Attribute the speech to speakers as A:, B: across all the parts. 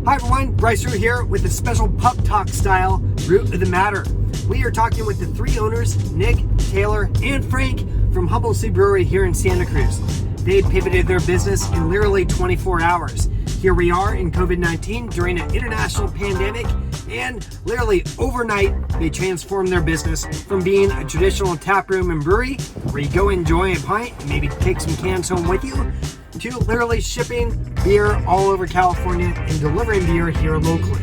A: Hi everyone, Bryce here with a special pub talk style root of the matter. We are talking with the three owners, Nick, Taylor, and Frank from Humble Sea Brewery here in Santa Cruz. They pivoted their business in literally 24 hours. Here we are in COVID-19 during an international pandemic, and literally overnight, they transformed their business from being a traditional tap room and brewery where you go enjoy a pint and maybe take some cans home with you, to literally shipping beer all over California and delivering beer here locally.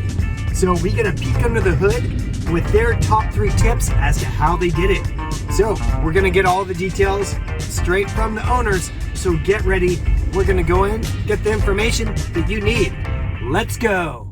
A: So we get a peek under the hood with their top 3 tips as to how they did it. So we're gonna get all the details straight from the owners. So get ready. We're gonna go in, get the information that you need. Let's go.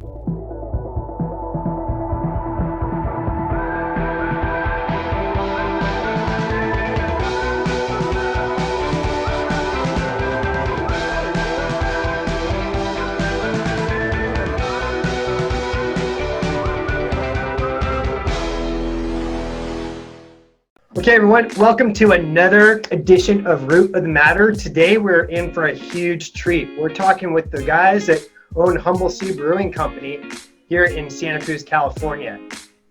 A: Okay, everyone, welcome to another edition of Root of the Matter. Today, we're in for a huge treat. We're talking with the guys that own Humble Sea Brewing Company here in Santa Cruz, California.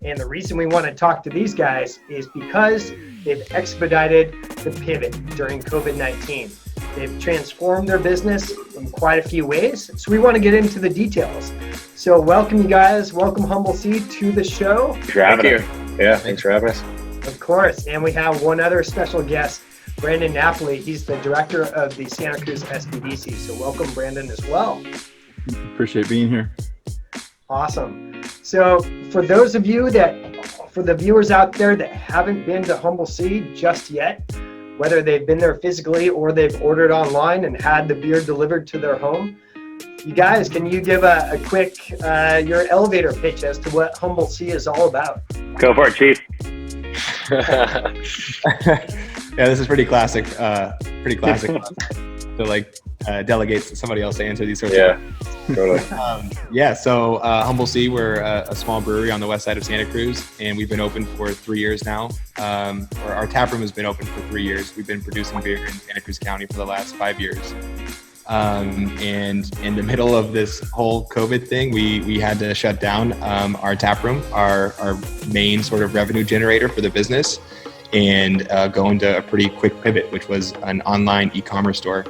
A: And the reason we want to talk to these guys is because they've expedited the pivot during COVID-19. They've transformed their business in quite a few ways. So we want to get into the details. So welcome, you guys. Welcome, Humble Sea, to the show.
B: Thanks for having us. Yeah, thanks for having us.
A: Of course, and we have one other special guest, Brandon Napoli. He's the director of the Santa Cruz SBDC. So welcome, Brandon, as well.
C: Appreciate being here.
A: Awesome. So for those of you for the viewers out there that haven't been to Humble Sea just yet, whether they've been there physically or they've ordered online and had the beer delivered to their home, you guys, can you give a quick, your elevator pitch as to what Humble Sea is all about?
B: Go for it, Chief.
C: Yeah, this is pretty classic. To delegate somebody else to answer these sorts of
B: questions. Totally.
C: So Humble Sea, we're a small brewery on the west side of Santa Cruz, and we've been open for 3 years now. Our tap room has been open for 3 years. We've been producing beer in Santa Cruz County for the last 5 years. And in the middle of this whole COVID thing, we had to shut down our tap room, our main sort of revenue generator for the business, and go into a pretty quick pivot, which was an online e-commerce store.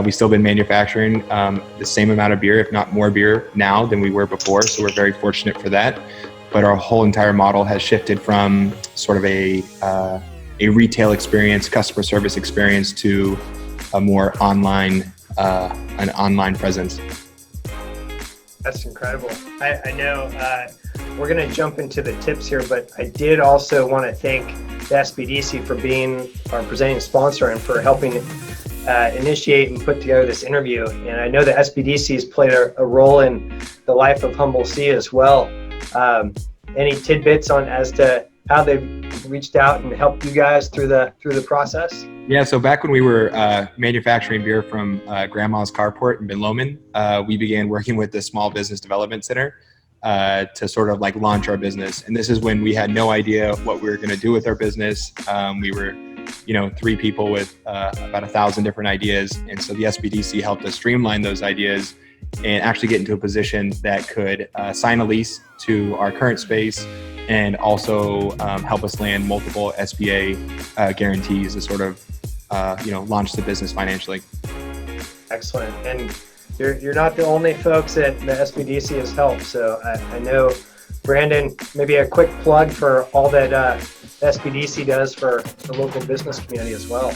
C: We've still been manufacturing the same amount of beer, if not more beer now than we were before, so we're very fortunate for that. But our whole entire model has shifted from sort of a retail experience, customer service experience, to a more online an online presence.
A: That's incredible. I know we're going to jump into the tips here, but I did also want to thank the SBDC for being our presenting sponsor and for helping initiate and put together this interview. And I know the SBDC has played a role in the life of Humble Sea as well. Any tidbits on as to how they've reached out and helped you guys through the process?
C: Yeah, so back when we were manufacturing beer from Grandma's Carport in Ben Lomond, we began working with the Small Business Development Center to sort of like launch our business. And this is when we had no idea what we were going to do with our business. We were, 3 people with about 1,000 different ideas. And so the SBDC helped us streamline those ideas and actually get into a position that could sign a lease to our current space and also help us land multiple SBA guarantees to sort of, launch the business financially.
A: Excellent. And you're not the only folks that the SBDC has helped. So I know, Brandon, maybe a quick plug for all that SBDC does for the local business community as well.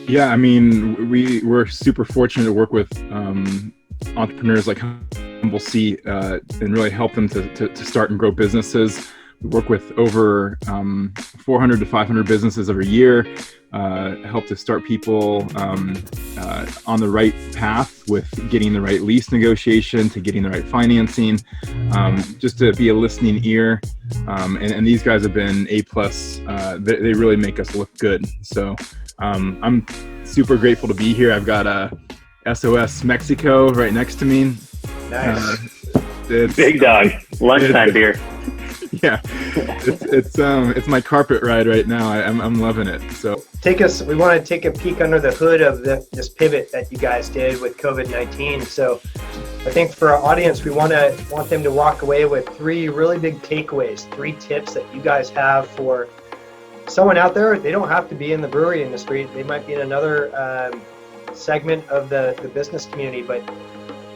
C: Yeah, I mean, we're super fortunate to work with entrepreneurs like Humble Sea and really help them to start and grow businesses. We work with over 400 to 500 businesses every year, help to start people on the right path with getting the right lease negotiation, to getting the right financing, just to be a listening ear. And these guys have been A+. They really make us look good. So I'm super grateful to be here. I've got SOS Mexico right next to me.
A: Nice.
B: Big dog. Lunchtime beer.
D: Yeah, it's my carpet ride right now. I'm loving it. So
A: we want to take a peek under the hood of this pivot that you guys did with COVID-19. So I think for our audience, we want them to walk away with 3 really big takeaways, 3 tips that you guys have for someone out there. They don't have to be in the brewery industry. They might be in another segment of the business community, but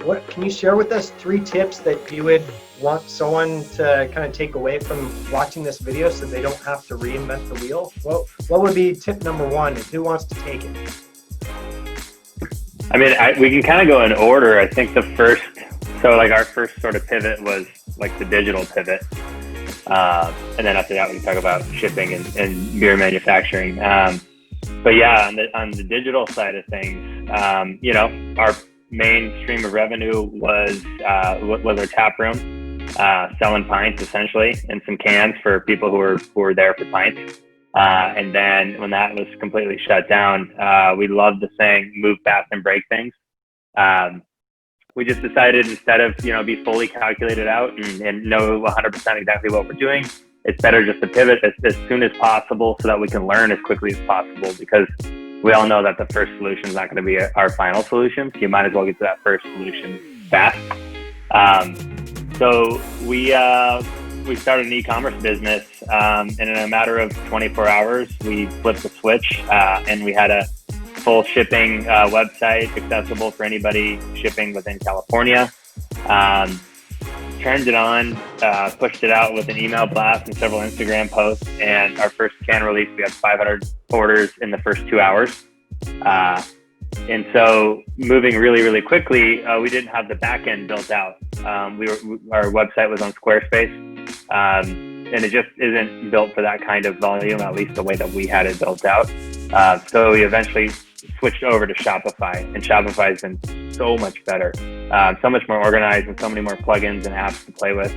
A: what can you share with us 3 tips that you would want someone to kind of take away from watching this video so they don't have to reinvent the wheel? What would be tip number 1, and who wants to take it?
B: I mean, we can kind of go in order. I think our first sort of pivot was like the digital pivot. And then after that, we can talk about shipping and beer manufacturing. But yeah, on the digital side of things, our main stream of revenue was our tap room, selling pints essentially, and some cans for people who were there for pints. And then when that was completely shut down, we loved the saying, move fast and break things. We just decided, instead of, be fully calculated out and know 100% exactly what we're doing, it's better just to pivot as soon as possible so that we can learn as quickly as possible, because we all know that the first solution is not going to be our final solution. So you might as well get to that first solution fast. So we started an e-commerce business, and in a matter of 24 hours, we flipped the switch, and we had a full shipping website accessible for anybody shipping within California. Turned it on, pushed it out with an email blast and several Instagram posts, and our first can release, we had 500 orders in the first 2 hours. And so moving really, really quickly, we didn't have the back end built out. Our website was on Squarespace, and it just isn't built for that kind of volume, at least the way that we had it built out. So we eventually switched over to Shopify, and Shopify has been so much better, so much more organized, and so many more plugins and apps to play with.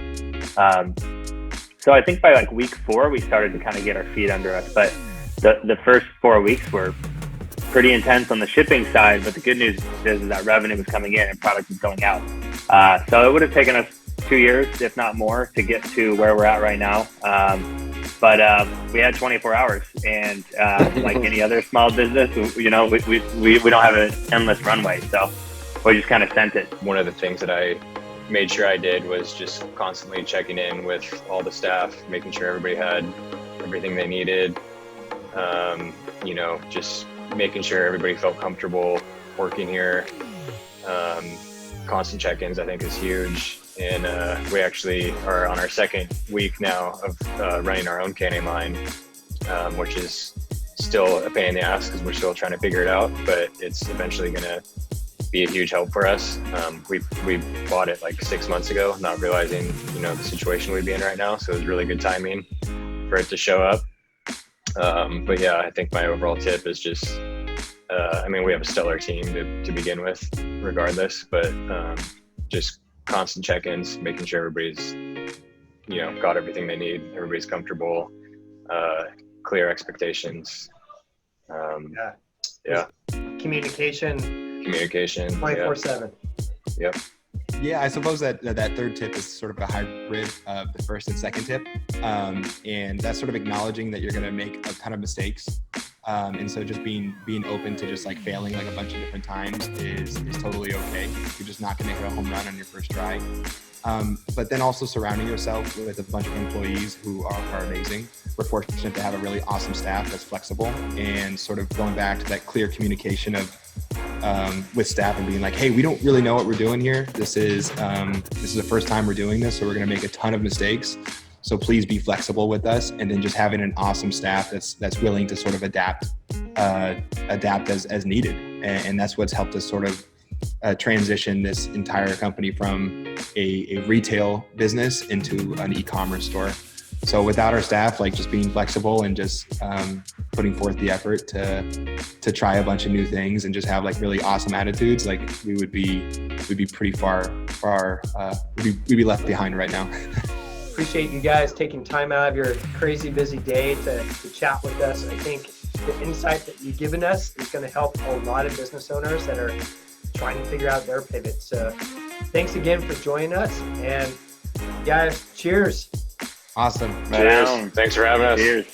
B: So I think by like week 4, we started to kind of get our feet under us. But the first 4 weeks were pretty intense on the shipping side. But the good news is that revenue was coming in and product was going out. So it would have taken us 2 years, if not more, to get to where we're at right now. But we had 24 hours, and like any other small business, we don't have an endless runway, so we just kind of sent it.
C: One of the things that I made sure I did was just constantly checking in with all the staff, making sure everybody had everything they needed. Just making sure everybody felt comfortable working here. Constant check-ins, I think, is huge. And we actually are on our 2nd week now of running our own canning line, which is still a pain in the ass because we're still trying to figure it out, but it's eventually going to be a huge help for us. We bought it like 6 months ago, not realizing, the situation we'd be in right now. So it was really good timing for it to show up. But yeah, I think my overall tip is just, we have a stellar team to begin with regardless, but just constant check-ins, making sure everybody's, got everything they need, everybody's comfortable, clear expectations.
A: Communication 24/7.
C: Yep.
D: Yeah, I suppose that 3rd tip is sort of a hybrid of the 1st and 2nd tip. And that's sort of acknowledging that you're going to make a ton of mistakes. And so just being open to just like failing like a bunch of different times is totally okay. You're just not going to hit a home run on your first try. But then also surrounding yourself with a bunch of employees who are amazing. We're fortunate to have a really awesome staff that's flexible, and sort of going back to that clear communication of with staff and being like, hey, we don't really know what we're doing here. This is the first time we're doing this, so we're going to make a ton of mistakes. So please be flexible with us. And then just having an awesome staff that's willing to sort of adapt as needed. And that's what's helped us sort of transition this entire company from a retail business into an e-commerce store. So without our staff, like just being flexible and just putting forth the effort to try a bunch of new things and just have like really awesome attitudes, like we'd be pretty we'd be left behind right now.
A: Appreciate you guys taking time out of your crazy busy day to chat with us. I think the insight that you've given us is going to help a lot of business owners that are trying to figure out their pivot. So thanks again for joining us, and guys, cheers.
C: Awesome.
B: Down.
E: Thanks for having us.
B: Cheers.